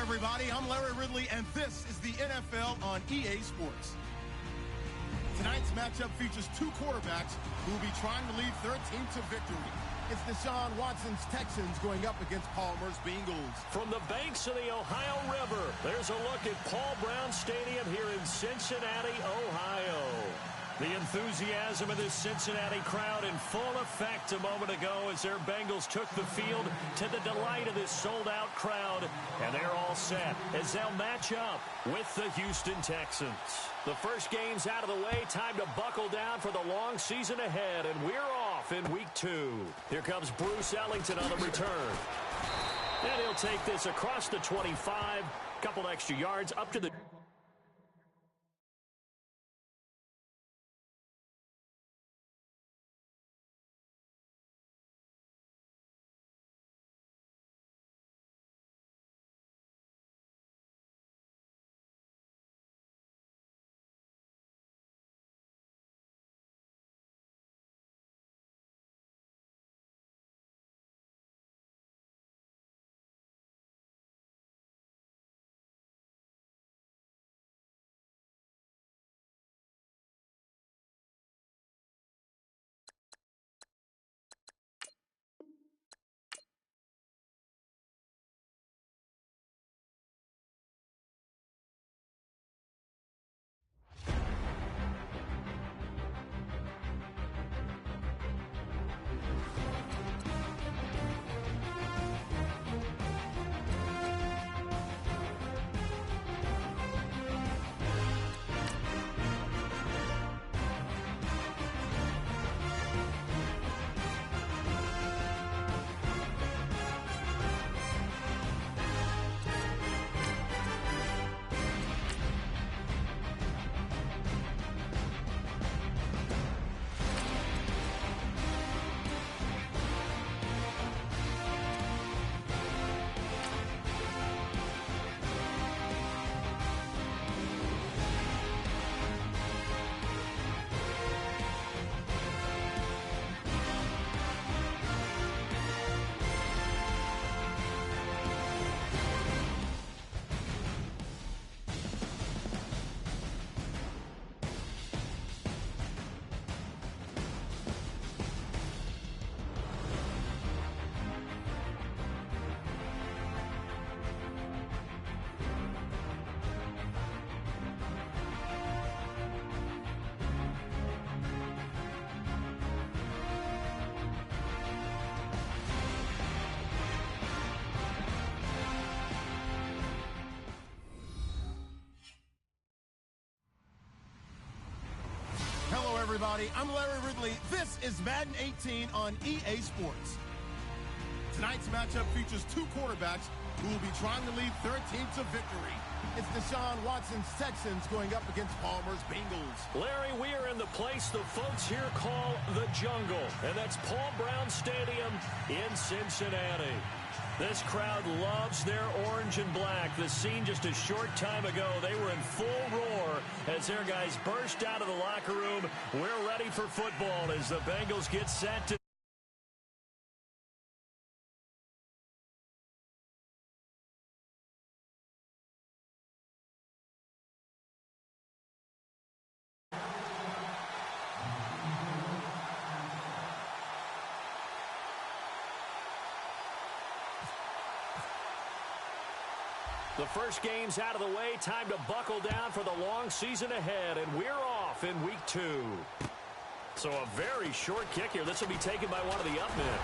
everybody. I'm Larry Ridley, and this is the NFL on EA Sports. Tonight's matchup features two quarterbacks who will be trying to lead their team to victory. It's Deshaun Watson's Texans going up against Palmer's Bengals. From the banks of the Ohio River, there's a look at Paul Brown Stadium here in Cincinnati, Ohio. The enthusiasm of this Cincinnati crowd in full effect a moment ago as their Bengals took the field to the delight of this sold-out crowd. And they're all set as they'll match up with the Houston Texans. The first game's out of the way. Time to buckle down for the long season ahead. And we're off in week 2. Here comes Bruce Ellington on the return. And he'll take this across the 25. Couple extra yards up to the... Everybody, I'm Larry Ridley. This is Madden 18 on EA Sports. Tonight's matchup features two quarterbacks who will be trying to lead their team to victory. It's Deshaun Watson's Texans going up against Palmer's Bengals. Larry, we are in the place the folks here call the jungle, and that's Paul Brown Stadium in Cincinnati. This crowd loves their orange and black. The scene just a short time ago, they were in full roar as their guys burst out of the locker room. We're ready for football as the Bengals get set to... The first game's out of the way. Time to buckle down for the long season ahead. And we're off in week 2. So a very short kick here. This will be taken by one of the up men.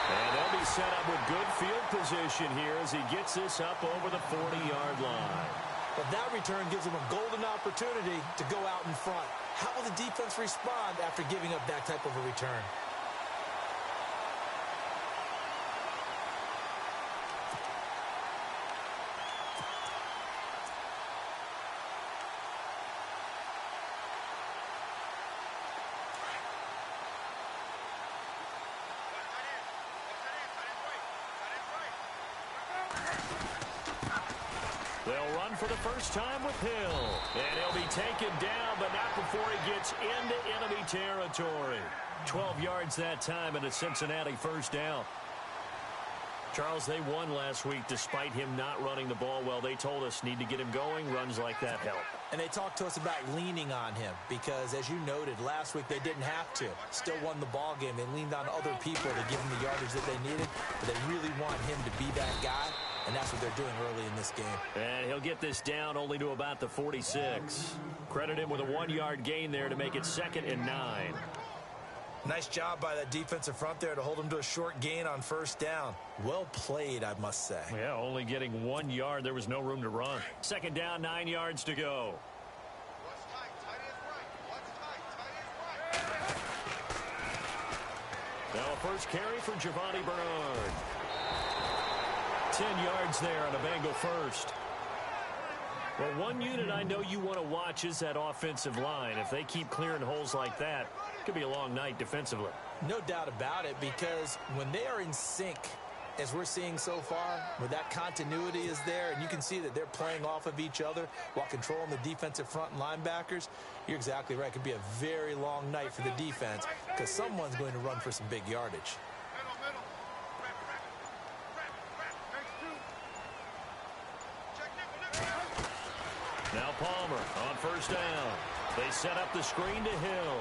And they'll be set up with good field position here as he gets this up over the 40-yard line. But that return gives him a golden opportunity to go out in front. How will the defense respond after giving up that type of a return? They'll run for the first time with Hill. And he'll be taken down, but not before he gets into enemy territory. 12 yards that time and a Cincinnati first down. Charles, they won last week despite him not running the ball well. They told us need to get him going. Runs like that help. And they talked to us about leaning on him because, as you noted, last week they didn't have to. Still won the ball game. They leaned on other people to give him the yardage that they needed. But they really want him to be that guy, and that's what they're doing early in this game. And he'll get this down only to about the 46. Credit him with a 1-yard gain there to make it 2nd and 9. Nice job by that defensive front there to hold him to a short gain on 1st down. Well played, I must say. Yeah, only getting 1 yard. There was no room to run. 2nd down, 9 yards to go. Now a first carry for Giovanni Bernard. 10 yards there on a Bengal first. Well, one unit I know you want to watch is that offensive line. If they keep clearing holes like that, it could be a long night defensively. No doubt about it, because when they are in sync, as we're seeing so far, where that continuity is there, and you can see that they're playing off of each other while controlling the defensive front and linebackers, you're exactly right. It could be a very long night for the defense because someone's going to run for some big yardage. Now Palmer on 1st down. They set up the screen to Hill.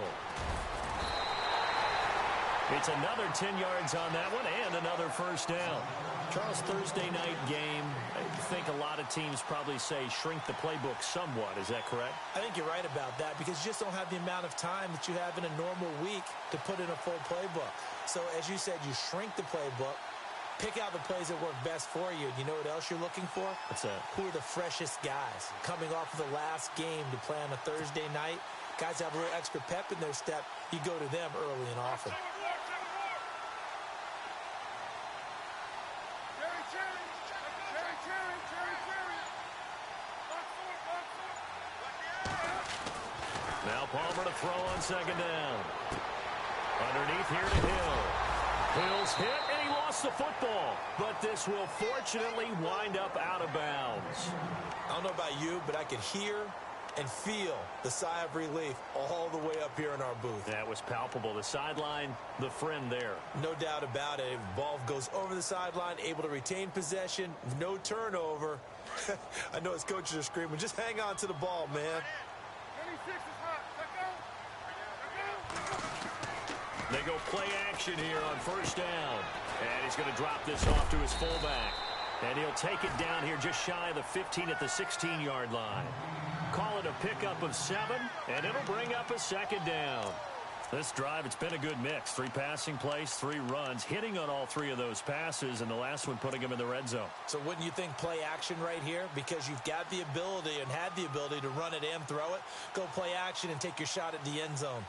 It's another 10 yards on that one and another 1st down. Charles, Thursday night game, I think a lot of teams probably say shrink the playbook somewhat. Is that correct? I think you're right about that because you just don't have the amount of time that you have in a normal week to put in a full playbook. So as you said, you shrink the playbook. Pick out the plays that work best for you. You know what else you're looking for? What's that? Who are the freshest guys coming off of the last game to play on a Thursday night? Guys have a little extra pep in their step. You go to them early and often. Now Palmer to throw on 2nd down. Underneath here to Hill. Hill's hit, and he lost the football. But this will fortunately wind up out of bounds. I don't know about you, but I could hear and feel the sigh of relief all the way up here in our booth. That was palpable. The sideline, the friend there. No doubt about it. The ball goes over the sideline, able to retain possession, no turnover. I know his coaches are screaming, just hang on to the ball, man. They go play action here on 1st down. And he's going to drop this off to his fullback. And he'll take it down here just shy of the 15 at the 16-yard line. Call it a pickup of 7, and it'll bring up a 2nd down. This drive, it's been a good mix. 3 passing plays, 3 runs, hitting on all 3 of those passes, and the last one putting him in the red zone. So wouldn't you think play action right here? Because you've got the ability and had the ability to run it and throw it. Go play action and take your shot at the end zone.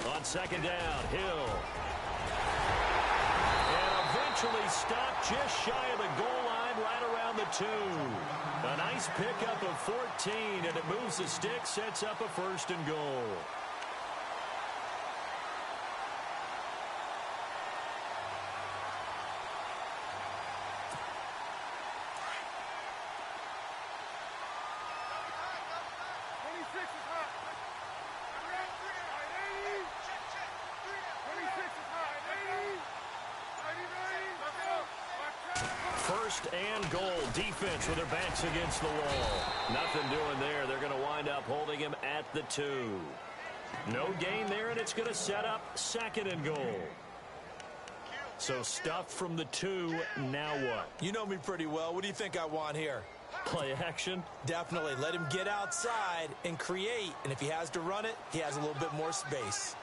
On 2nd down, Hill. And eventually stopped just shy of the goal line right around the 2. A nice pickup of 14, and it moves the stick, sets up a 1st and goal. First and goal. Defense with their backs against the wall. Nothing doing there. They're going to wind up holding him at the 2. No gain there, and it's going to set up 2nd and goal. So stuff from the 2. Now what? You know me pretty well. What do you think I want here? Play action? Definitely. Let him get outside and create. And if he has to run it, he has a little bit more space.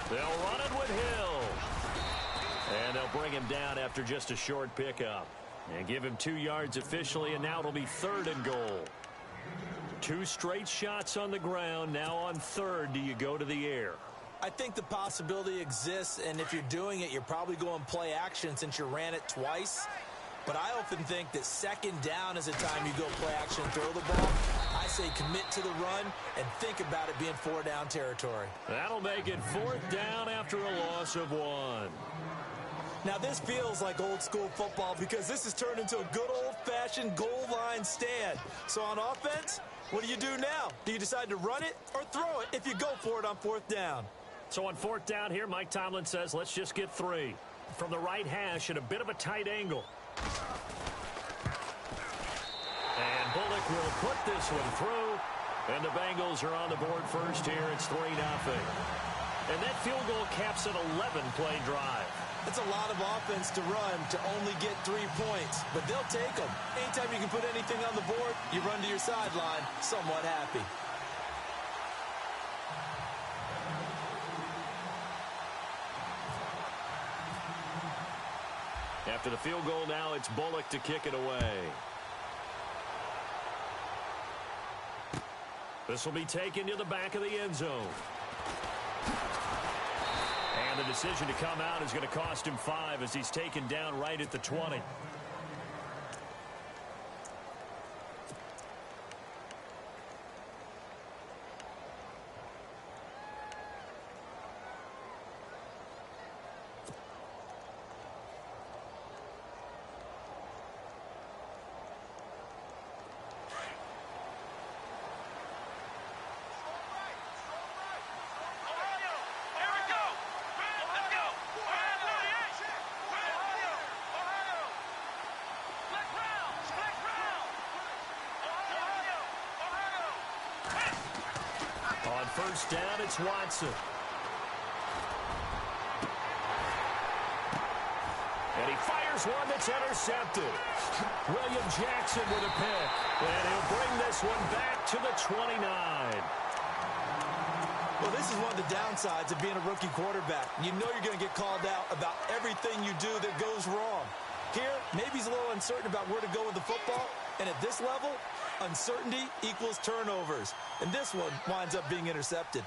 They'll run it with Hill. And they'll bring him down after just a short pickup. And give him 2 yards officially, and now it'll be 3rd and goal. 2 straight shots on the ground. Now on 3rd, do you go to the air? I think the possibility exists, and if you're doing it, you're probably going play action since you ran it twice. But I often think that 2nd down is the time you go play action and throw the ball. I say commit to the run and think about it being 4-down territory. That'll make it 4th down after a loss of 1. Now, this feels like old-school football because this has turned into a good old-fashioned goal line stand. So on offense, what do you do now? Do you decide to run it or throw it if you go for it on 4th down? So on 4th down here, Mike Tomlin says, let's just get 3. From the right hash at a bit of a tight angle. And Bullock will put this one through. And the Bengals are on the board first here. It's 3-0. And that field goal caps an 11-play drive. It's a lot of offense to run to only get 3 points, but they'll take them. Anytime you can put anything on the board, you run to your sideline somewhat happy. After the field goal now, it's Bullock to kick it away. This will be taken to the back of the end zone. And the decision to come out is going to cost him 5 as he's taken down right at the 20. First down, it's Watson. And he fires one that's intercepted. William Jackson with a pick. And he'll bring this one back to the 29. Well, this is one of the downsides of being a rookie quarterback. You know you're going to get called out about everything you do that goes wrong. Here, maybe he's a little uncertain about where to go with the football. And at this level, uncertainty equals turnovers. And this one winds up being intercepted.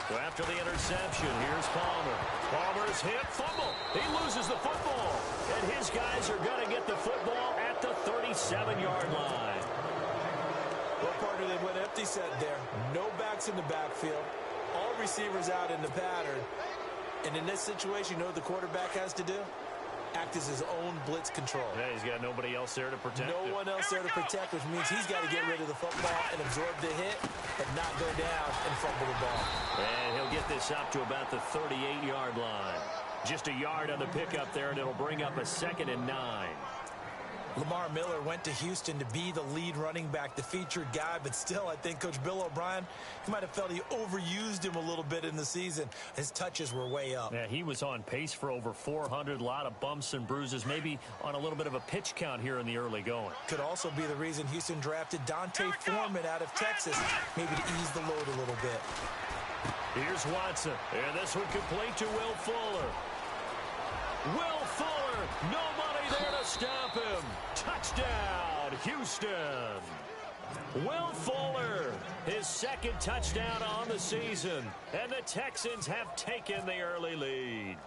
So after the interception, here's Palmer. Palmer's hit, fumble. He loses the football. And his guys are going to get the football at the 37-yard line. Well, partner, they went empty set there. No backs in the backfield. All receivers out in the pattern. And in this situation, you know what the quarterback has to do? Act as his own blitz control. Yeah, he's got nobody else there to protect him. No one else there to protect, which means he's got to get rid of the football and absorb the hit and not go down and fumble the ball. And he'll get this up to about the 38-yard line. Just a yard on the pickup there, and it'll bring up a 2nd and 9. Lamar Miller went to Houston to be the lead running back, the featured guy, but still, I think Coach Bill O'Brien, he might have felt he overused him a little bit in the season. His touches were way up. Yeah, he was on pace for over 400, a lot of bumps and bruises, maybe on a little bit of a pitch count here in the early going. Could also be the reason Houston drafted Dante Foreman out of Texas, maybe to ease the load a little bit. Here's Watson, and this one complete to Will Fuller. Will Fuller, nobody there to stop him. Touchdown, Houston. Will Fuller, his 2nd touchdown on the season. And the Texans have taken the early lead.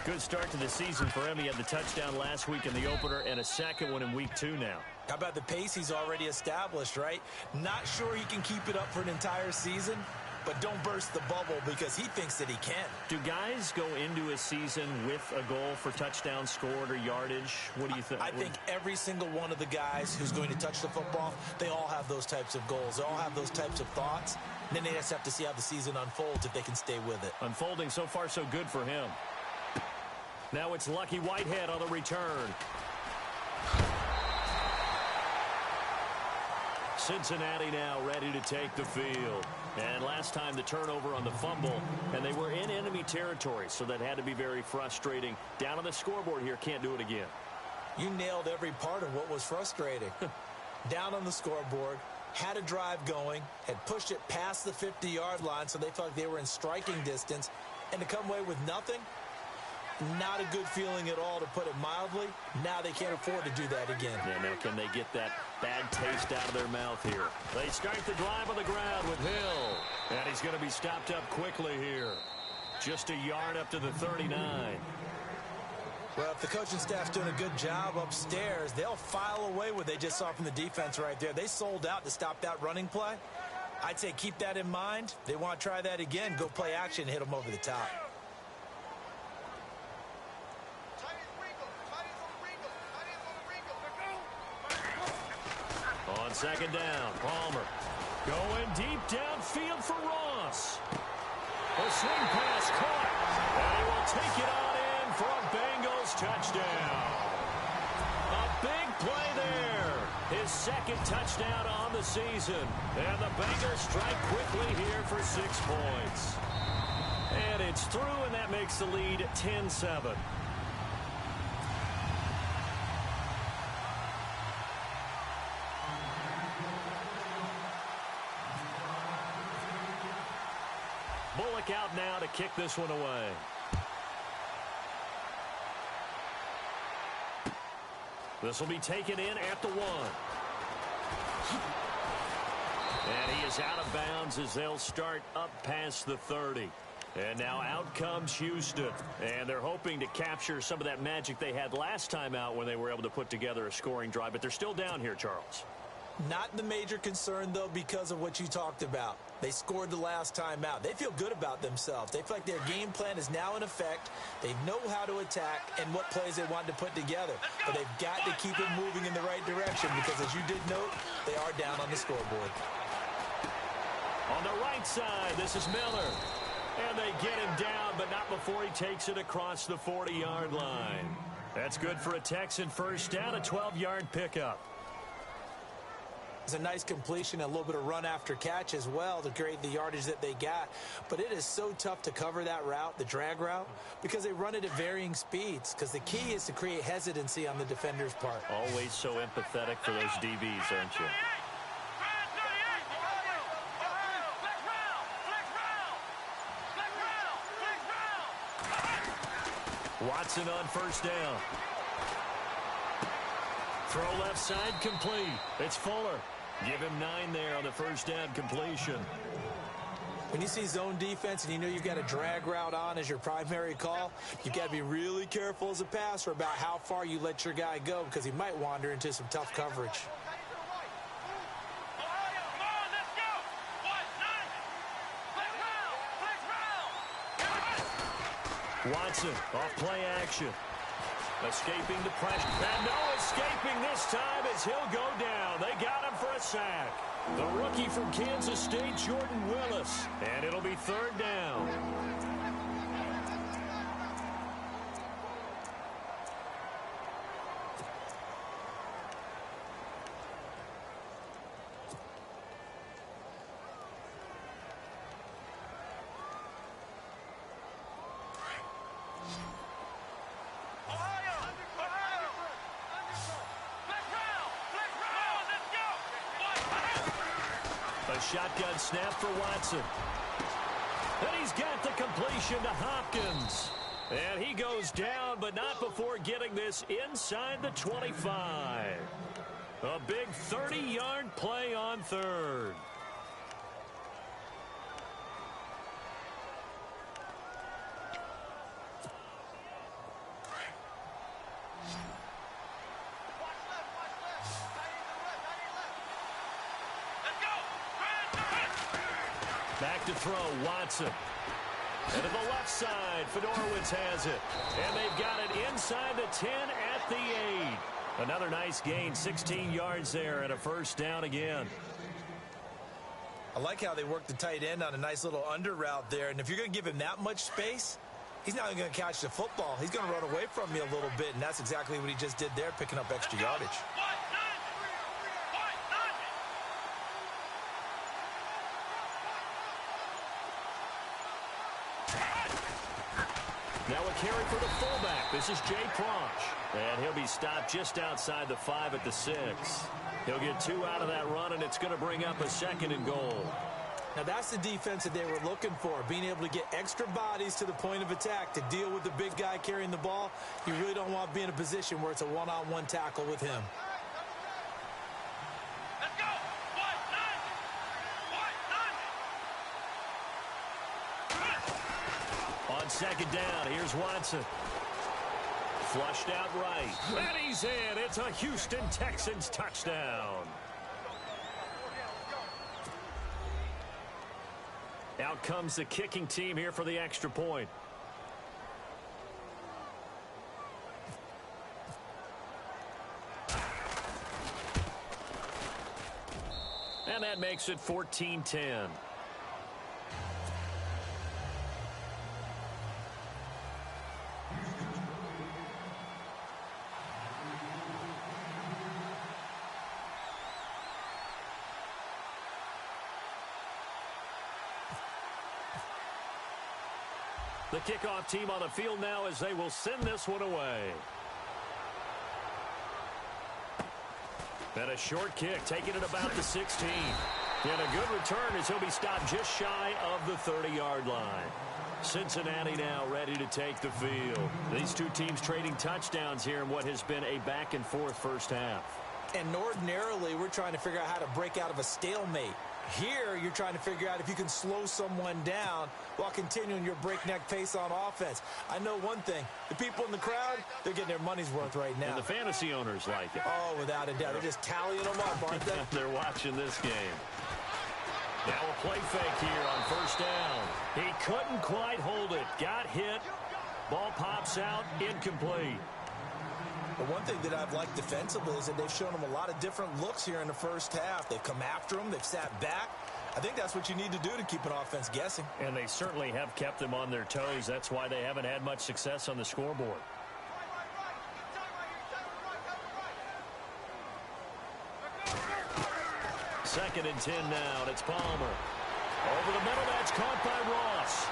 Good start to the season for him. He had the touchdown last week in the opener and a 2nd one in week 2 now. How about the pace he's already established, right? Not sure he can keep it up for an entire season, but don't burst the bubble because he thinks that he can. Do guys go into a season with a goal for touchdowns scored or yardage? What do you think? I think every single one of the guys who's going to touch the football, they all have those types of goals. They all have those types of thoughts. And then they just have to see how the season unfolds if they can stay with it. Unfolding so far so good for him. Now it's Lucky Whitehead on the return. Cincinnati now ready to take the field. And last time the turnover on the fumble, and they were in enemy territory, so that had to be very frustrating. Down on the scoreboard here, can't do it again. You nailed every part of what was frustrating. Down on the scoreboard, had a drive going, had pushed it past the 50-yard line, so they felt like they were in striking distance, and to come away with nothing, not a good feeling at all, to put it mildly. Now they can't afford to do that again. Yeah, now can they get that bad taste out of their mouth here? They start the drive on the ground with Hill. And he's going to be stopped up quickly here. Just a yard up to the 39. Well, if the coaching staff's doing a good job upstairs, they'll file away what they just saw from the defense right there. They sold out to stop that running play. I'd say keep that in mind. They want to try that again. Go play action, hit them over the top. On second down, Palmer going deep downfield for Ross. A swing pass caught, and he will take it on in for a Bengals touchdown. A big play there. His second touchdown on the season. And the Bengals strike quickly here for 6 points. And it's through, and that makes the lead 10-7. Bullock out now to kick this one away. This will be taken in at the 1. And he is out of bounds as they'll start up past the 30. And now out comes Houston. And they're hoping to capture some of that magic they had last time out when they were able to put together a scoring drive. But they're still down here, Charles. Not the major concern, though, because of what you talked about. They scored the last time out. They feel good about themselves. They feel like their game plan is now in effect. They know how to attack and what plays they want to put together. But they've got to keep it moving in the right direction because, as you did note, they are down on the scoreboard. On the right side, this is Miller. And they get him down, but not before he takes it across the 40-yard line. That's good for a Texan first down, a 12-yard pickup. It's a nice completion, a little bit of run after catch as well to create the yardage that they got. But it is so tough to cover that route, the drag route, because they run it at varying speeds. Because the key is to create hesitancy on the defender's part. Always so empathetic for those DBs, aren't you? Watson on first down. Throw left side complete. It's Fuller. Give him 9 there on the first down completion. When you see zone defense and you know you've got a drag route on as your primary call, you've got to be really careful as a passer about how far you let your guy go because he might wander into some tough coverage. Watson off play action. Escaping the pressure. And no escaping this time as he'll go down. They got him for a sack. The rookie from Kansas State, Jordan Willis. And it'll be third down. Shotgun snap for Watson. And he's got the completion to Hopkins. And he goes down, but not before getting this inside the 25. A big 30-yard play on third. Back to throw, Watson. And to the left side, Fedorowicz has it. And they've got it inside the 10 at the 8. Another nice gain, 16 yards there and a first down again. I like how they work the tight end on a nice little under route there. And if you're going to give him that much space, he's not going to catch the football. He's going to run away from you a little bit, and that's exactly what he just did there, picking up extra yardage. Now a carry for the fullback. This is Jay Prosch. And he'll be stopped just outside the 5 at the 6. He'll get 2 out of that run, and it's going to bring up a 2nd and goal. Now that's the defense that they were looking for, being able to get extra bodies to the point of attack to deal with the big guy carrying the ball. You really don't want to be in a position where it's a one-on-one tackle with him. second down. Here's Watson. Flushed out right. And he's in. It's a Houston Texans touchdown. Out comes the kicking team here for the extra point. And that makes it 14-10. The kickoff team on the field now as they will send this one away. And a short kick, taking it about the 16. And a good return as he'll be stopped just shy of the 30-yard line. Cincinnati now ready to take the field. These two teams trading touchdowns here in what has been a back-and-forth first half. And ordinarily, we're trying to figure out how to break out of a stalemate. Here, you're trying to figure out if you can slow someone down while continuing your breakneck pace on offense. I know one thing. The people in the crowd, they're getting their money's worth right now. And the fantasy owners like it. Oh, without a doubt. They're just tallying them up, aren't they? They're watching this game. Now a play fake here on first down. He couldn't quite hold it. Got hit. Ball pops out. Incomplete. But one thing that I've liked defensively is that they've shown them a lot of different looks here in the first half. They've come after them. They've sat back. I think that's what you need to do to keep an offense guessing. And they certainly have kept them on their toes. That's why they haven't had much success on the scoreboard. Second and 10 now, and it's Palmer. Over the middle, that's caught by Ross.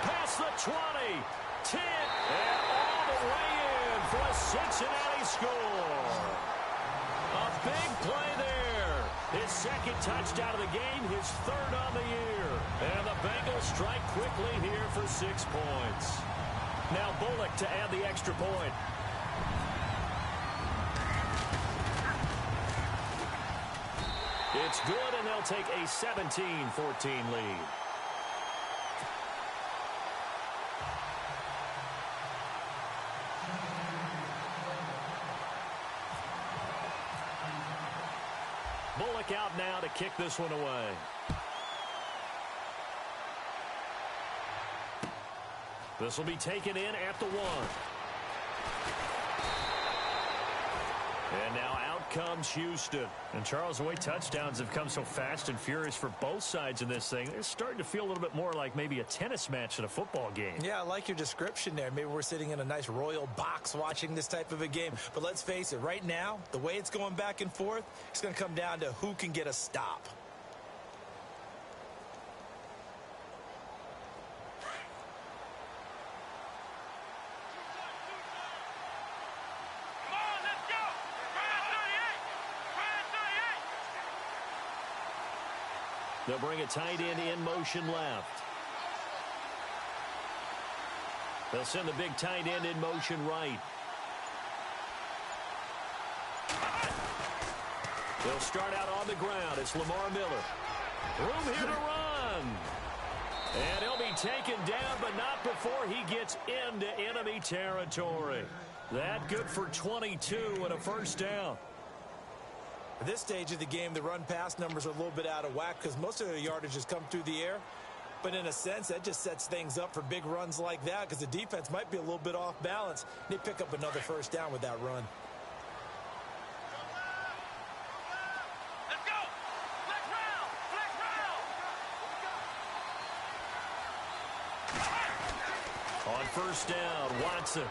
Past the 20, 10, and all the way in for a Cincinnati score. A big play there. His second touchdown of the game, his third on the year. And the Bengals strike quickly here for 6 points. Now Bullock to add the extra point. It's good, and they'll take a 17-14 lead. Bullock out now to kick this one away. This will be taken in at the 1. And now out comes Houston. And Charles, the way touchdowns have come so fast and furious for both sides in this thing, it's starting to feel a little bit more like maybe a tennis match than a football game. Yeah, I like your description there. Maybe we're sitting in a nice royal box watching this type of a game. But let's face it, right now, the way it's going back and forth, it's going to come down to who can get a stop. They'll bring a tight end in motion left. They'll send the big tight end in motion right. They'll start out on the ground. It's Lamar Miller. Room here to run. And he'll be taken down, but not before he gets into enemy territory. That good for 22 and a first down. At this stage of the game, the run-pass numbers are a little bit out of whack because most of their yardage has come through the air. But in a sense, that just sets things up for big runs like that because the defense might be a little bit off balance. They pick up another first down with that run. Let's go! Flex round! Flex round! On first down, Watson.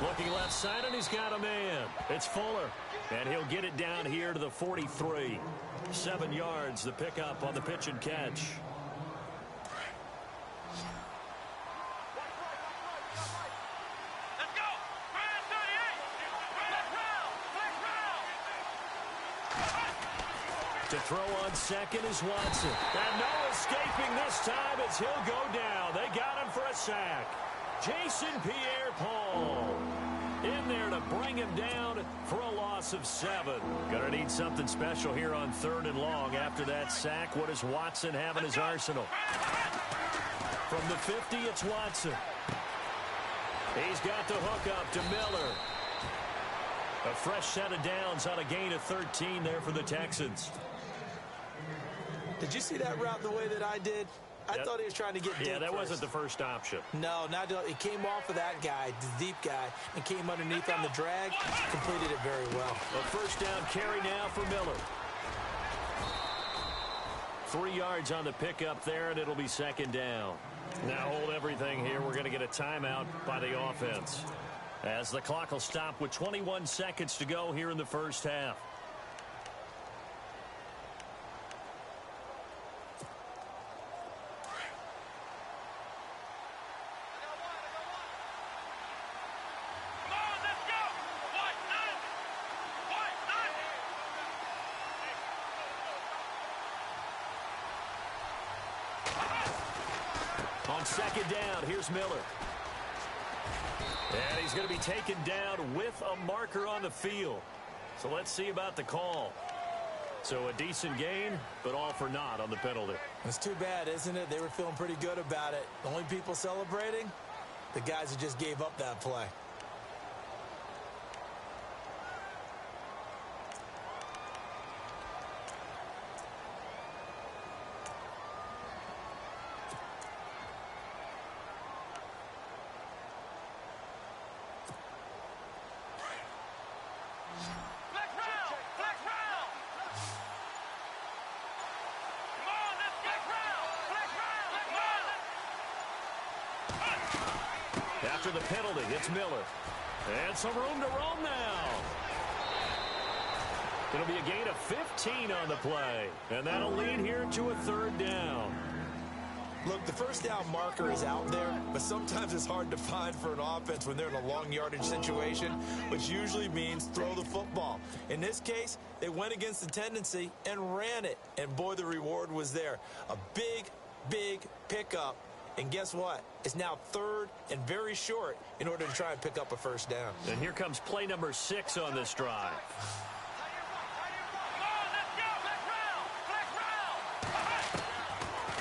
Looking left side, and he's got a man. It's Fuller. And he'll get it down here to the 43. 7 yards, the pickup on the pitch and catch. Let's go! To throw on second is Watson. And no escaping this time as he'll go down. They got him for a sack. Jason Pierre-Paul in there to bring him down for a loss of 7. Gonna need something special here on 3rd and long after that sack. What does Watson have in his arsenal? From the 50, it's Watson. He's got the hook up to Miller. A fresh set of downs on a gain of 13 there for the Texans. Did you see that route the way that I did? I thought he was trying to get deep. Yeah, that first. wasn't the first option. No, not it came off of that guy, the deep guy, and came underneath on the drag. Completed it very well. A first down carry now for Miller. 3 yards on the pickup there, and it'll be second down. Now hold everything here. We're going to get a timeout by the offense, as the clock will stop with 21 seconds to go here in the first half. On second down, here's Miller. And he's going to be taken down with a marker on the field. So let's see about the call. So a decent gain, but all for naught on the penalty. It's too bad, isn't it? They were feeling pretty good about it. The only people celebrating, the guys who just gave up that play. After the penalty, it's Miller. And some room to roam now. It'll be a gain of 15 on the play. And that'll lead here to a third down. Look, the first down marker is out there, but sometimes it's hard to find for an offense when they're in a long yardage situation, which usually means throw the football. In this case, they went against the tendency and ran it. And boy, the reward was there. A big, big pickup. And guess what? It's now third and very short in order to try and pick up a first down. And here comes play number 6 on this drive.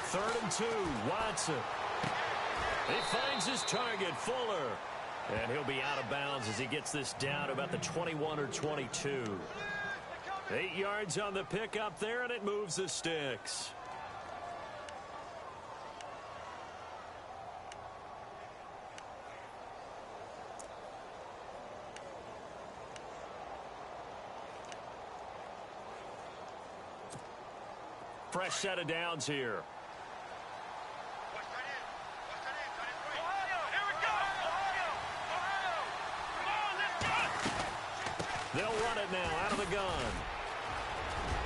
Third and 2, Watson. He finds his target, Fuller. And he'll be out of bounds as he gets this down about the 21 or 22. 8 yards on the pickup there, and it moves the sticks. Fresh set of downs here. They'll run it now out of the gun.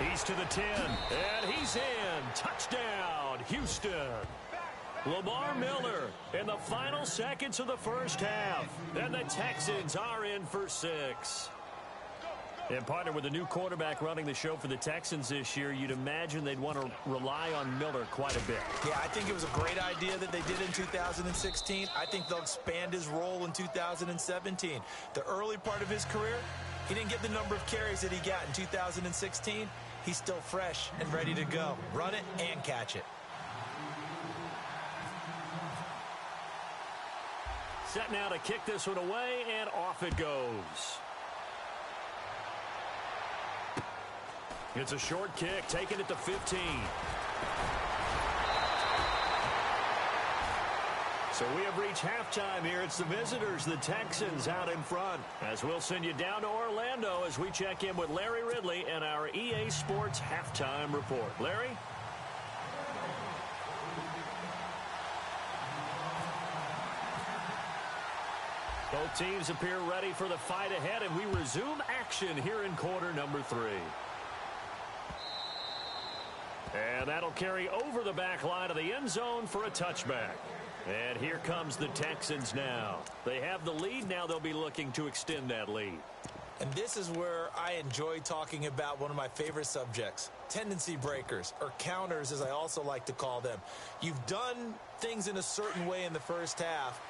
He's to the 10, and he's in. Touchdown, Houston. Lamar Miller in the final seconds of the first half. And the Texans are in for 6. And partner with a new quarterback running the show for the Texans this year, you'd imagine they'd want to rely on Miller quite a bit. Yeah, I think it was a great idea that they did in 2016. I think they'll expand his role in 2017. The early part of his career, he didn't get the number of carries that he got in 2016. He's still fresh and ready to go. Run it and catch it. Set now to kick this one away, and off it goes. It's a short kick, taking it to 15. So we have reached halftime here. It's the visitors, the Texans, out in front. As we'll send you down to Orlando as we check in with Larry Ridley and our EA Sports Halftime Report. Larry? Both teams appear ready for the fight ahead, and we resume action here in quarter number 3. And that'll carry over the back line of the end zone for a touchback. And here comes the Texans now. They have the lead. Now they'll be looking to extend that lead. And this is where I enjoy talking about one of my favorite subjects, tendency breakers, or counters as I also like to call them. You've done things in a certain way in the first half,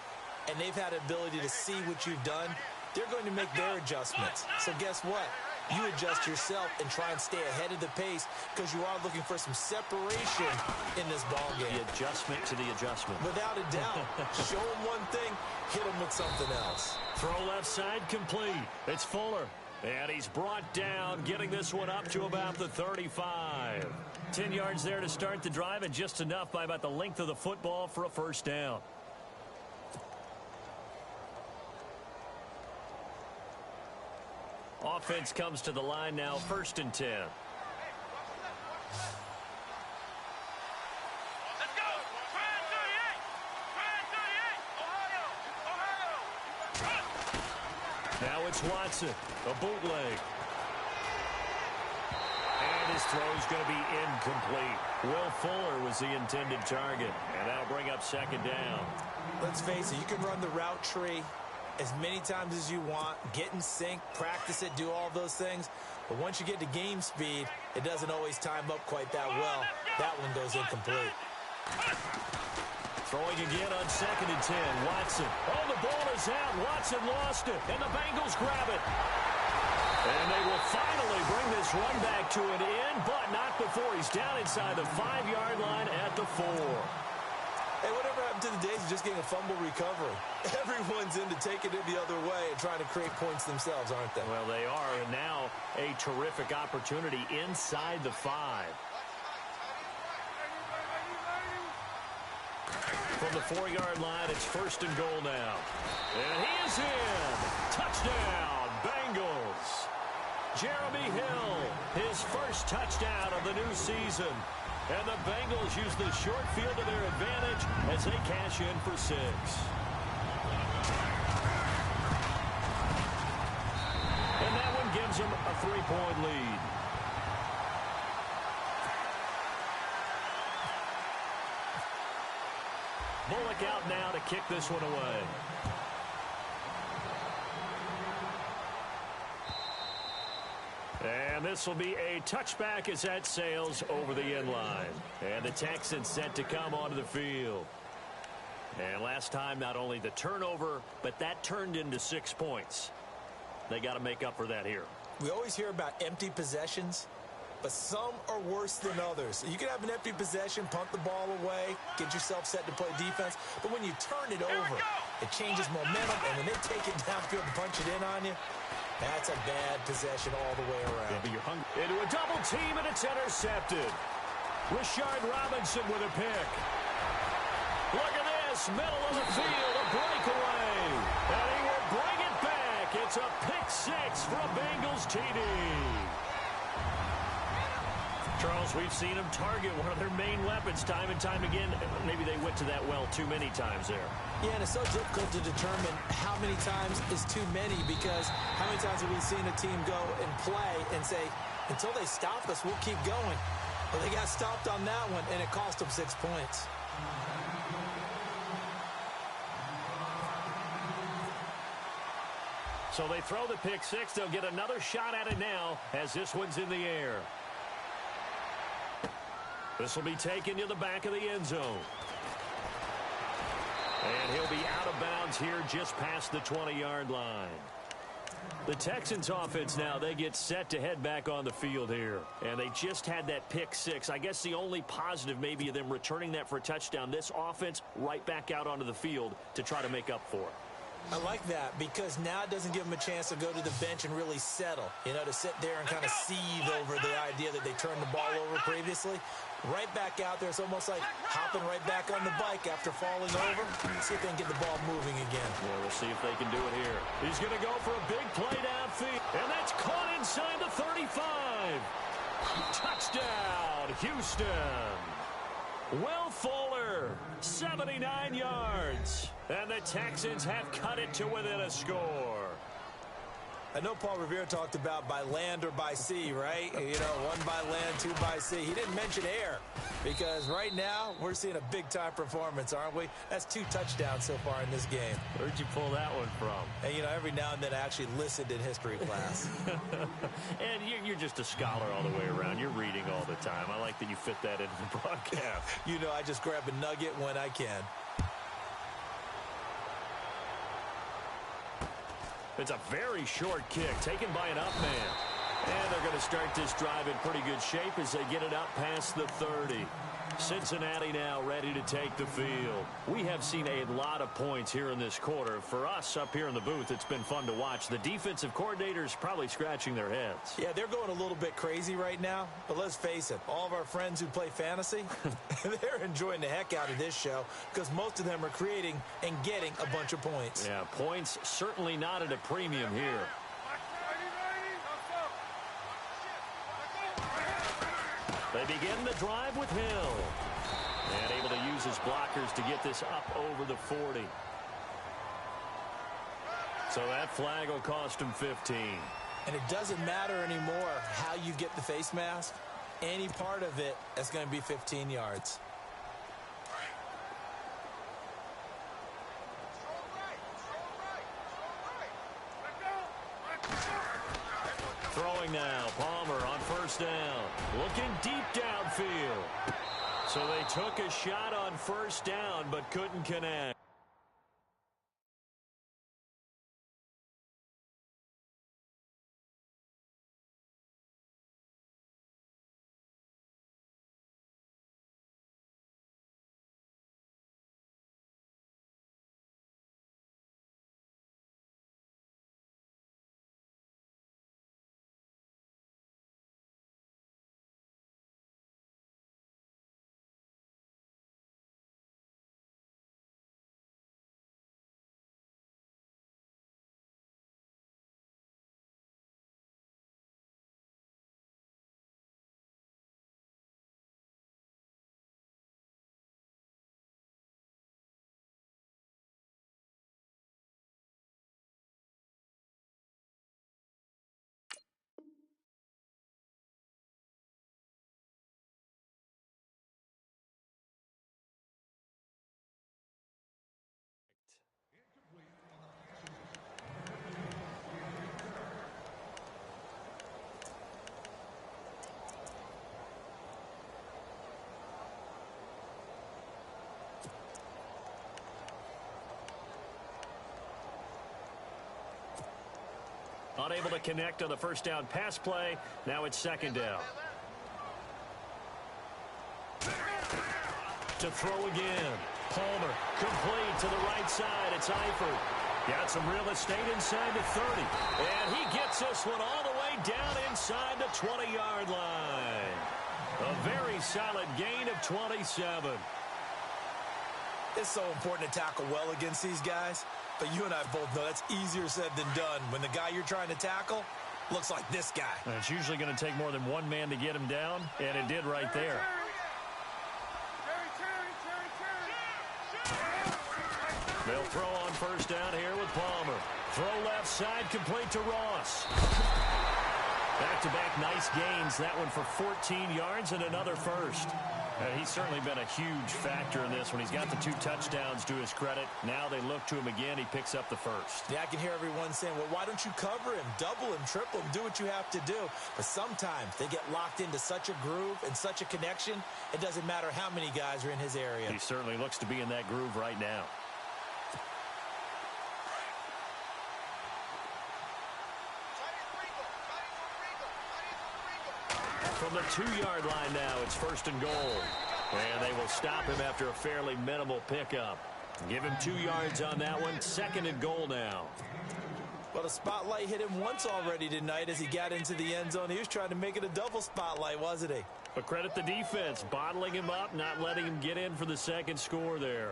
and they've had the ability to see what you've done. They're going to make their adjustments. So guess what? you adjust yourself and try and stay ahead of the pace because you are looking for some separation in this ball game. The adjustment to the adjustment. Without a doubt. Show them one thing, hit them with something else. Throw left side complete. It's Fuller. And he's brought down, getting this one up to about the 35. 10 yards there to start the drive, and just enough by about the length of the football for a first down. Offense comes to the line now, 1st and 10. Now it's Watson, a bootleg. And his throw's going to be incomplete. Will Fuller was the intended target, and that'll bring up 2nd down. Let's face it, you can run the route tree as many times as you want, get in sync, practice it, do all those things. But once you get to game speed, it doesn't always time up quite that well. That one goes incomplete. Throwing again on 2nd and 10. Watson. Oh, the ball is out. Watson lost it, and the Bengals grab it. And they will finally bring this run back to an end, but not before he's down inside the 5-yard line at the 4. Hey, whatever happened to the days of just getting a fumble recovery? Everyone's into taking it the other way and trying to create points themselves, aren't they? Well, they are, and now a terrific opportunity inside the 5. From the 4-yard line, it's 1st and goal now. And he is in. Touchdown, Bengals. Jeremy Hill, his first touchdown of the new season. And the Bengals use the short field to their advantage as they cash in for 6. And that one gives them a 3-point lead. Bullock out now to kick this one away. And this will be a touchback as that sails over the end line. And the Texans set to come onto the field. And last time, not only the turnover, but that turned into 6 points. They got to make up for that here. We always hear about empty possessions, but some are worse than others. You can have an empty possession, punt the ball away, get yourself set to play defense, but when you turn it over, it changes momentum, and when they take it downfield and punch it in on you, that's a bad possession all the way around. Yeah, but you're hungry. Into a double team, and it's intercepted. Rashard Robinson with a pick. Look at this, middle of the field, a breakaway. And he will bring it back. It's a pick 6 for a Bengals TD. Charles, we've seen them target one of their main weapons time and time again. Maybe they went to that well too many times there. Yeah, and it's so difficult to determine how many times is too many, because how many times have we seen a team go and play and say, until they stop us, we'll keep going. Well, they got stopped on that one, and it cost them 6 points. So they throw the pick 6. They'll get another shot at it now as this one's in the air. This will be taken to the back of the end zone. And he'll be out of bounds here just past the 20-yard line. The Texans offense now, they get set to head back on the field here. And they just had that pick 6. I guess the only positive maybe of them returning that for a touchdown. This offense right back out onto the field to try to make up for it. I like that, because now it doesn't give them a chance to go to the bench and really settle, to sit there and kind of seethe over the idea that they turned the ball over previously. Right back out there. It's almost like hopping right back on the bike after falling over. See if they can get the ball moving again. Yeah, we'll see if they can do it here. He's going to go for a big play downfield, and that's caught inside the 35. Touchdown, Houston. Will Fuller, 79 yards. And the Texans have cut it to within a score. I know Paul Revere talked about by land or by sea, right? One by land, two by sea. He didn't mention air, because right now we're seeing a big-time performance, aren't we? That's 2 touchdowns so far in this game. Where'd you pull that one from? And, every now and then I actually listened in history class. And you're just a scholar all the way around. You're reading all the time. I like that you fit that into the broadcast. I just grab a nugget when I can. It's a very short kick taken by an up man. And they're going to start this drive in pretty good shape as they get it out past the 30. Cincinnati now ready to take the field. We have seen a lot of points here in this quarter. For us up here in the booth, it's been fun to watch. The defensive coordinators probably scratching their heads. Yeah, they're going a little bit crazy right now. But let's face it, all of our friends who play fantasy, they're enjoying the heck out of this show because most of them are creating and getting a bunch of points. Yeah, points certainly not at a premium here. They begin the drive with Hill. And able to use his blockers to get this up over the 40. So that flag will cost him 15. And it doesn't matter anymore how you get the face mask. Any part of it is going to be 15 yards. Throwing now, Palmer on first down. Looking deep downfield. So they took a shot on first down, but couldn't connect. Unable to connect on the first down pass play. Now it's second down. To throw again. Palmer complete to the right side. It's Eifert. Got some real estate inside the 30. And he gets this one all the way down inside the 20-yard line. A very solid gain of 27. It's so important to tackle well against these guys. But you and I both know that's easier said than done when the guy you're trying to tackle looks like this guy. And it's usually going to take more than one man to get him down, and it did right there. They'll throw on first down here with Palmer. Throw left side, complete to Ross. Back-to-back nice gains. That one for 14 yards and another first. He's certainly been a huge factor in this when he's got the 2 touchdowns to his credit. Now they look to him again. He picks up the first. Yeah, I can hear everyone saying, well, why don't you cover him, double him, triple him, do what you have to do. But sometimes they get locked into such a groove and such a connection, it doesn't matter how many guys are in his area. He certainly looks to be in that groove right now. From the 2-yard line now, it's first and goal. And they will stop him after a fairly minimal pickup. Give him 2 yards on that one. Second and goal now. Well, the spotlight hit him once already tonight as he got into the end zone. He was trying to make it a double spotlight, wasn't he? But credit the defense, bottling him up, not letting him get in for the second score there.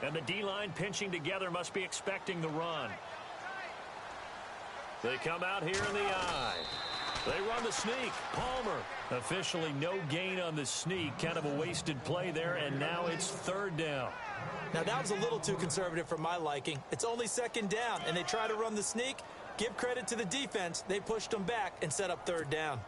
And the D-line pinching together, must be expecting the run. They come out here in the eye. They run the sneak. Palmer. Officially no gain on the sneak. Kind of a wasted play there, and now it's third down. Now, that was a little too conservative for my liking. It's only second down, and they try to run the sneak. Give credit to the defense. They pushed them back and set up third down.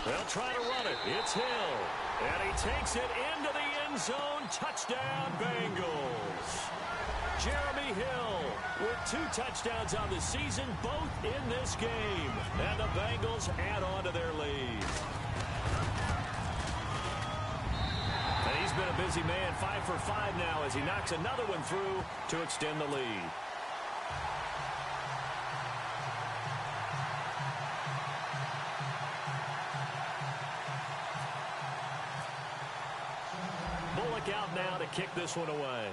They'll try to run it. It's Hill. And he takes it into the end zone. Touchdown, Bengals. Jeremy Hill with 2 touchdowns on the season, both in this game. And the Bengals add on to their lead. been a busy man. 5 for 5 now as he knocks another one through to extend the lead. Bullock out now to kick this one away.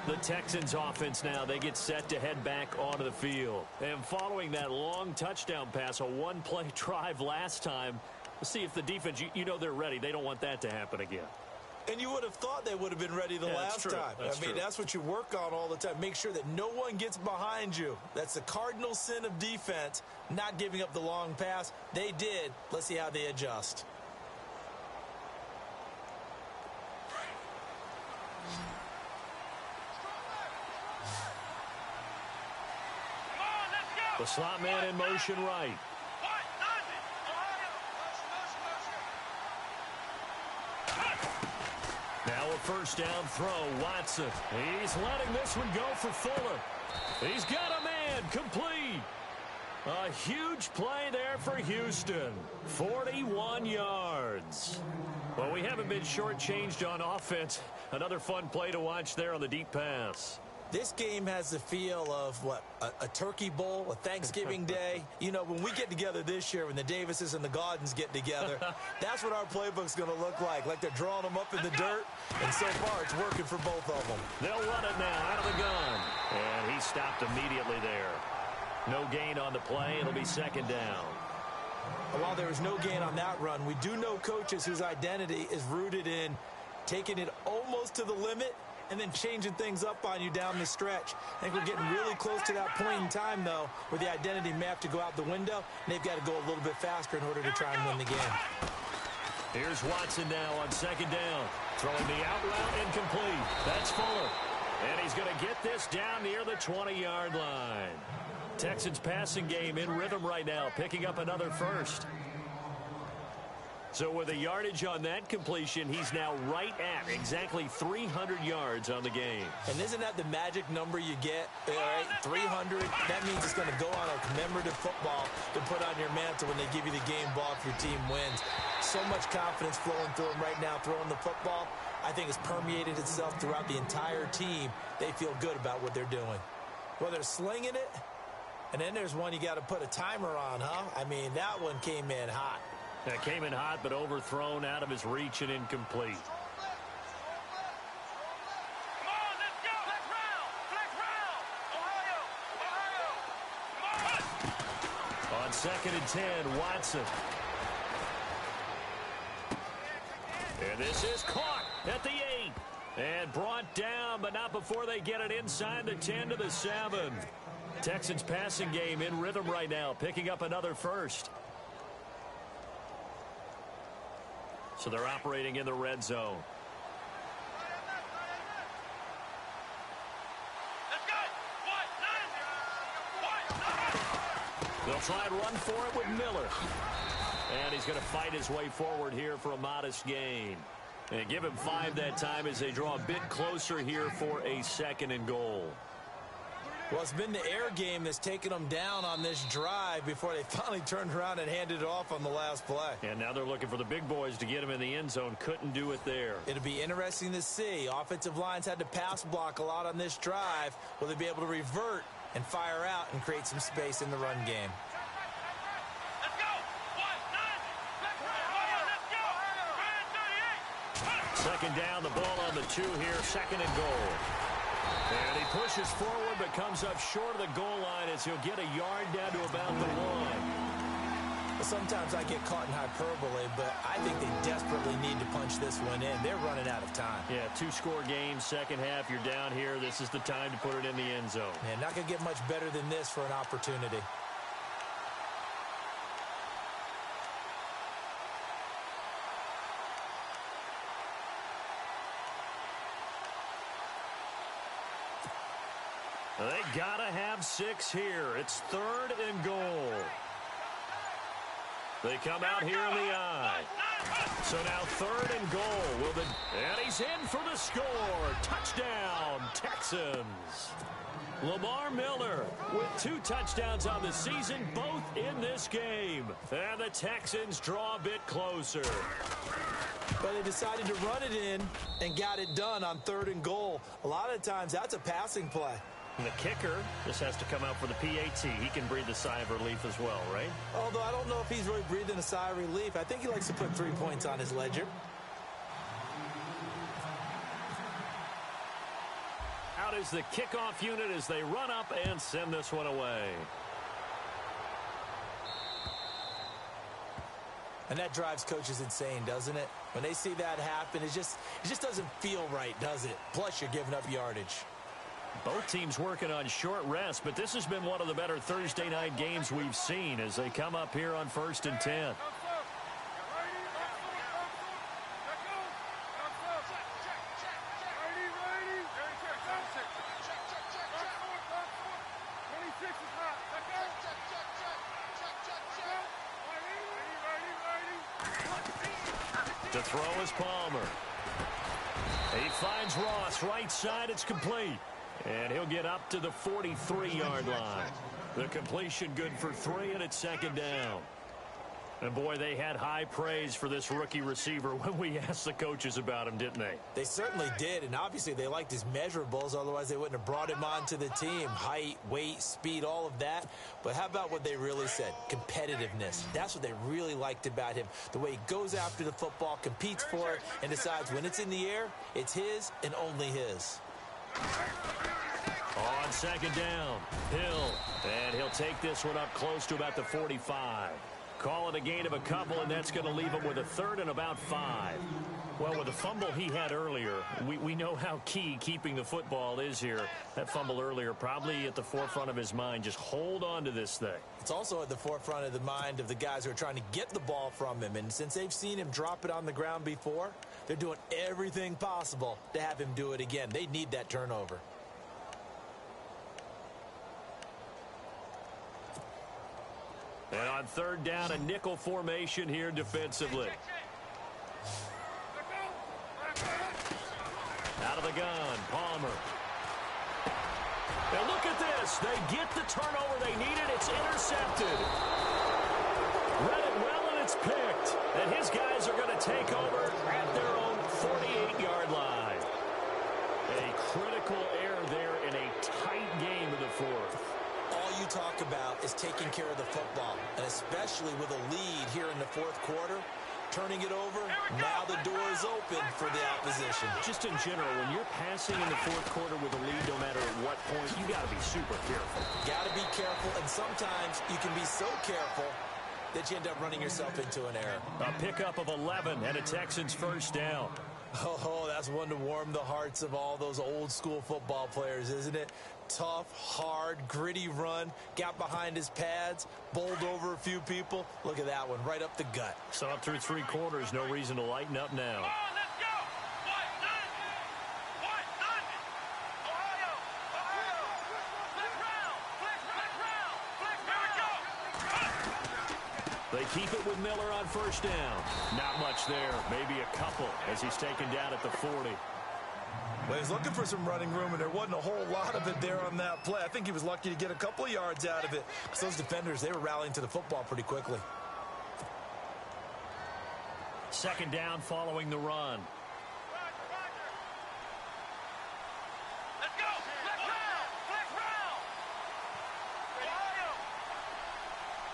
The Texans offense now, they get set to head back onto the field. And following that long touchdown pass, a one-play drive last time, let's see if the defense, you know they're ready. They don't want that to happen again. And you would have thought they would have been ready the last time. That's what you work on all the time. Make sure that no one gets behind you. That's the cardinal sin of defense, not giving up the long pass. They did. Let's see how they adjust. The slot man in motion right. Now a first down throw. Watson. He's letting this one go for Fuller. He's got a man. Complete. A huge play there for Houston. 41 yards. Well, we haven't been shortchanged on offense. Another fun play to watch there on the deep pass. This game has the feel of, what, a turkey bowl, a Thanksgiving day. You know, when we get together this year, when the Davises and the Gaudens get together, that's what our playbook's going to look like they're drawing them up in the dirt, and so far it's working for both of them. They'll run it now out of the gun, and he stopped immediately there. No gain on the play. It'll be second down. While there was no gain on that run, we do know coaches whose identity is rooted in taking it almost to the limit and then changing things up on you down the stretch. I think we're getting really close to that point in time, though, where the identity may have to go out the window, and they've got to go a little bit faster in order to try and win the game. Here's Watson now on second down. Throwing the out route incomplete. That's Fuller. And he's going to get this down near the 20-yard line. Texans passing game in rhythm right now, picking up another first. So with a yardage on that completion, he's now right at exactly 300 yards on the game. And isn't that the magic number you get? All right, 300. That means it's going to go on a commemorative football to put on your mantle when they give you the game ball if your team wins. So much confidence flowing through him right now throwing the football. I think it's permeated itself throughout the entire team. They feel good about what they're doing. Well, they're slinging it, and then there's one you got to put a timer on, huh? I mean, that one came in hot. That came in hot, but overthrown out of his reach and incomplete. Come on, let's go. Flex round. Ohio. On second and 10, Watson. And this is caught at the 8. And brought down, but not before they get it inside the 10 to the 7. Texans passing game in rhythm right now, picking up another first. So they're operating in the red zone. They'll try and run for it with Miller. And he's going to fight his way forward here for a modest gain. And give him 5 that time as they draw a bit closer here for a second and goal. Well, it's been the air game that's taken them down on this drive before they finally turned around and handed it off on the last play. And now they're looking for the big boys to get him in the end zone. Couldn't do it there. It'll be interesting to see. Offensive lines had to pass block a lot on this drive. Will they be able to revert and fire out and create some space in the run game? Let's go. 1-9. Second down, the ball on the 2 here. Second and goal. And he pushes forward but comes up short of the goal line as he'll get a yard down to about the 1. Well, sometimes I get caught in hyperbole, but I think they desperately need to punch this one in. They're running out of time. Yeah, 2-score game, second half. You're down here. This is the time to put it in the end zone. Man, not going to get much better than this for an opportunity. They gotta have 6 here. It's third and goal. They come out here in the I. So now 3rd and goal. And he's in for the score. Touchdown, Texans. Lamar Miller with 2 touchdowns on the season, both in this game. And the Texans draw a bit closer. But they decided to run it in and got it done on 3rd and goal. A lot of times that's a passing play. And the kicker just has to come out for the PAT. He can breathe a sigh of relief as well, right? Although I don't know if he's really breathing a sigh of relief. I think he likes to put 3 points on his ledger. Out is the kickoff unit as they run up and send this one away. And that drives coaches insane, doesn't it? When they see that happen, it just doesn't feel right, does it? Plus, you're giving up yardage. Both teams working on short rest, but this has been one of the better Thursday night games we've seen as they come up here on 1st and 10. To throw is Palmer. He finds Ross right side. It's complete. And he'll get up to the 43-yard line. The completion good for 3, and it's 2nd down. And, boy, they had high praise for this rookie receiver when we asked the coaches about him, didn't they? They certainly did, and obviously they liked his measurables. Otherwise, they wouldn't have brought him onto the team. Height, weight, speed, all of that. But how about what they really said? Competitiveness. That's what they really liked about him. The way he goes after the football, competes for it, and decides when it's in the air, it's his and only his. On 2nd down, Hill. And he'll take this one up close to about the 45. Call it a gain of a couple, and that's going to leave him with a 3rd and about 5. Well, with the fumble he had earlier, we know how key keeping the football is here. That fumble earlier probably at the forefront of his mind. Just hold on to this thing. It's also at the forefront of the mind of the guys who are trying to get the ball from him. And since they've seen him drop it on the ground before, they're doing everything possible to have him do it again. They need that turnover. And on 3rd down, a nickel formation here defensively. Out of the gun, Palmer. And look at this. They get the turnover they needed. It's intercepted. Read it well, and it's picked. And his guys are going to take over at their own 48-yard line. A critical error there in a tight game in the 4th. All you talk about is taking care of the football, and especially with a lead here in the 4th quarter, turning it over, now the door is open for the opposition. Just in general, when you're passing in the 4th quarter with a lead, no matter at what point, you got to be super careful. Got to be careful, and sometimes you can be so careful that you end up running yourself into an error. A pickup of 11 and a Texans 1st down. Oh, that's one to warm the hearts of all those old school football players, isn't it? Tough, hard, gritty run, got behind his pads, bowled over a few people. Look at that one, right up the gut. So up through 3 quarters, no reason to lighten up now. Come on, let's go! What Sunday? Ohio! Flick round! Here we go! They keep it with Miller on 1st down. Not much there, maybe a couple as he's taken down at the 40. Well, he's looking for some running room, and there wasn't a whole lot of it there on that play. I think he was lucky to get a couple of yards out of it because those defenders, they were rallying to the football pretty quickly. 2nd down following the run. Let's go! Flick round! Ohio!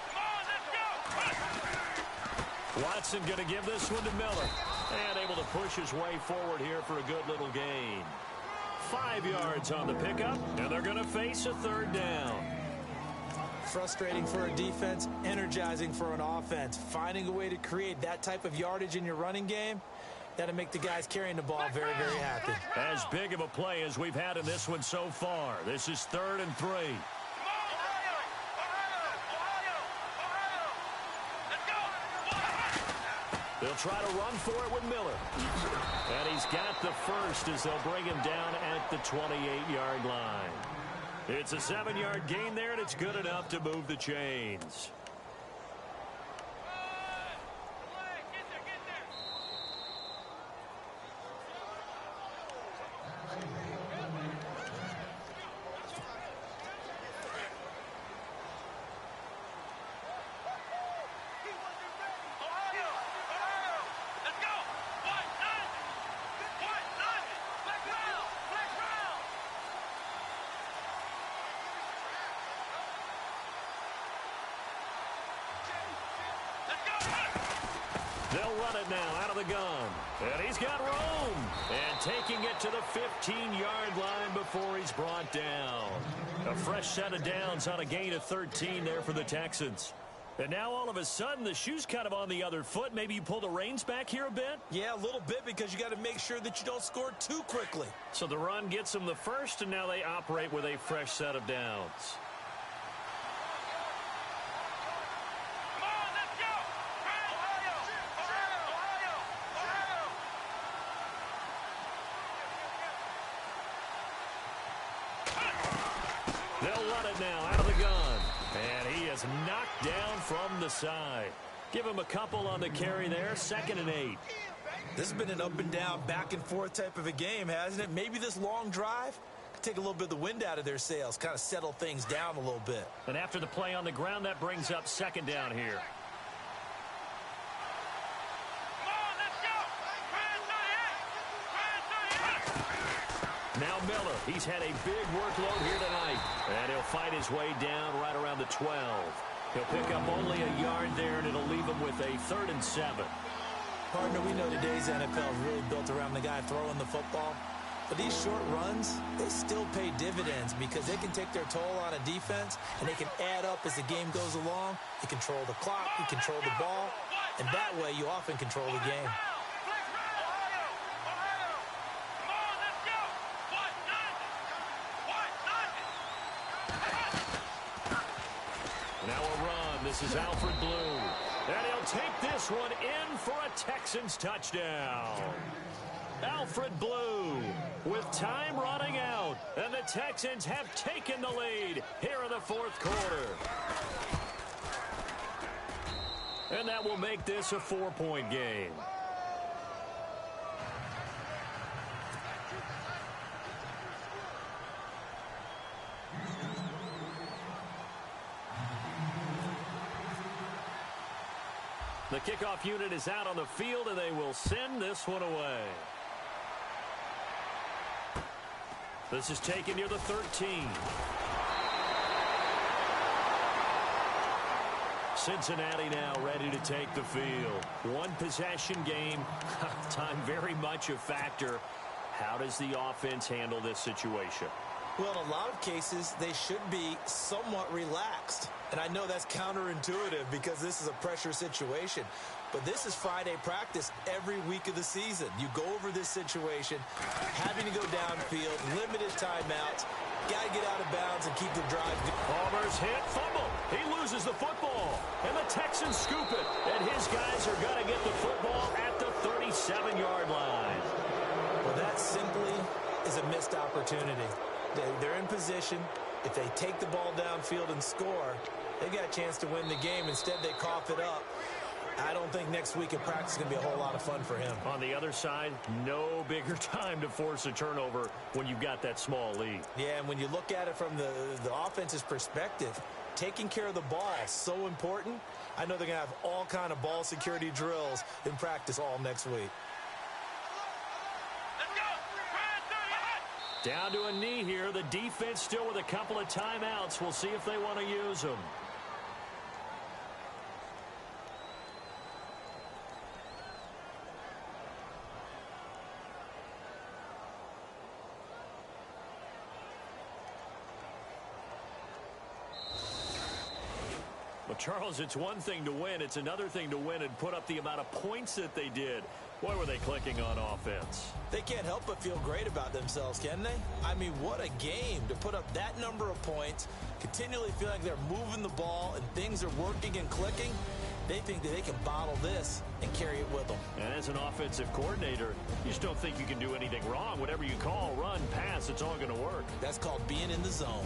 Come on, let's go! Watson going to give this one to Miller. And able to push his way forward here for a good little gain. 5 yards on the pickup, and they're going to face a 3rd down. Frustrating for a defense, energizing for an offense. Finding a way to create that type of yardage in your running game, that'll make the guys carrying the ball very, very happy. As big of a play as we've had in this one so far. This is 3rd and 3. They'll try to run for it with Miller. And he's got the first as they'll bring him down at the 28-yard line. It's a 7-yard gain there, and it's good enough to move the chains. They'll run it now out of the gun. And he's got room. And taking it to the 15-yard line before he's brought down. A fresh set of downs on a gain of 13 there for the Texans. And now all of a sudden the shoe's kind of on the other foot. Maybe you pull the reins back here a bit? Yeah, a little bit, because you got to make sure that you don't score too quickly. So the run gets them the first, and now they operate with a fresh set of downs. They'll run it now out of the gun. And he is knocked down from the side. Give him a couple on the carry there. 2nd and 8. This has been an up and down, back and forth type of a game, hasn't it? Maybe this long drive could take a little bit of the wind out of their sails, kind of settle things down a little bit. And after the play on the ground, that brings up 2nd down here. Now Miller, he's had a big workload here tonight. And he'll fight his way down right around the 12. He'll pick up only a yard there, and it'll leave him with a 3rd and 7. Partner, we know today's NFL is really built around the guy throwing the football. But these short runs, they still pay dividends because they can take their toll on a defense, and they can add up as the game goes along. You control the clock, you control the ball, and that way you often control the game. Now a run. This is Alfred Blue. And he'll take this one in for a Texans touchdown. Alfred Blue with time running out. And the Texans have taken the lead here in the 4th quarter. And that will make this a 4-point game. The kickoff unit is out on the field, and they will send this one away. This is taken near the 13. Cincinnati now ready to take the field. One possession game. Time very much a factor. How does the offense handle this situation? Well, in a lot of cases, they should be somewhat relaxed. And I know that's counterintuitive because this is a pressure situation. But this is Friday practice every week of the season. You go over this situation, having to go downfield, limited timeouts, got to get out of bounds and keep the drive going. Palmer's hit, fumble. He loses the football. And the Texans scoop it. And his guys are going to get the football at the 37-yard line. Well, that simply is a missed opportunity. They're in position. If they take the ball downfield and score, they got a chance to win the game. Instead, they cough it up. I don't think next week in practice is going to be a whole lot of fun for him. On the other side, no bigger time to force a turnover when you've got that small lead. Yeah, and when you look at it from the offense's perspective, taking care of the ball is so important. I know they're going to have all kind of ball security drills in practice all next week. Down to a knee here. The defense still with a couple of timeouts. We'll see if they want to use them. Well, Charles, it's one thing to win. It's another thing to win and put up the amount of points that they did. Boy, were they clicking on offense. They can't help but feel great about themselves, can they? I mean, what a game to put up that number of points, continually feel like they're moving the ball and things are working and clicking. They think that they can bottle this and carry it with them. And as an offensive coordinator, you just don't think you can do anything wrong. Whatever you call, run, pass, it's all going to work. That's called being in the zone.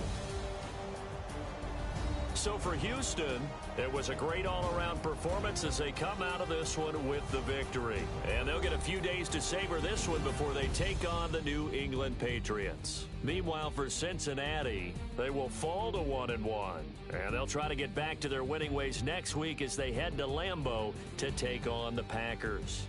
So for Houston, it was a great all-around performance as they come out of this one with the victory. And they'll get a few days to savor this one before they take on the New England Patriots. Meanwhile, for Cincinnati, they will fall to 1-1. And they'll try to get back to their winning ways next week as they head to Lambeau to take on the Packers.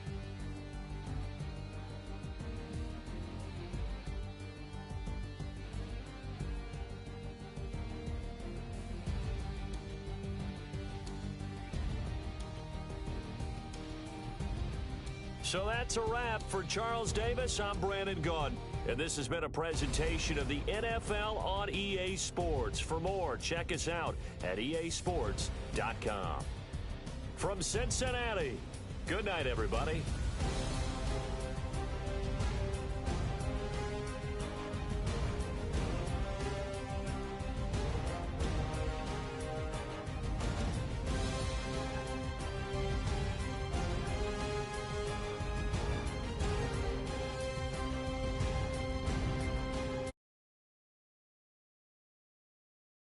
So that's a wrap. For Charles Davis, I'm Brandon Gaudin. And this has been a presentation of the NFL on EA Sports. For more, check us out at easports.com. From Cincinnati, good night, everybody.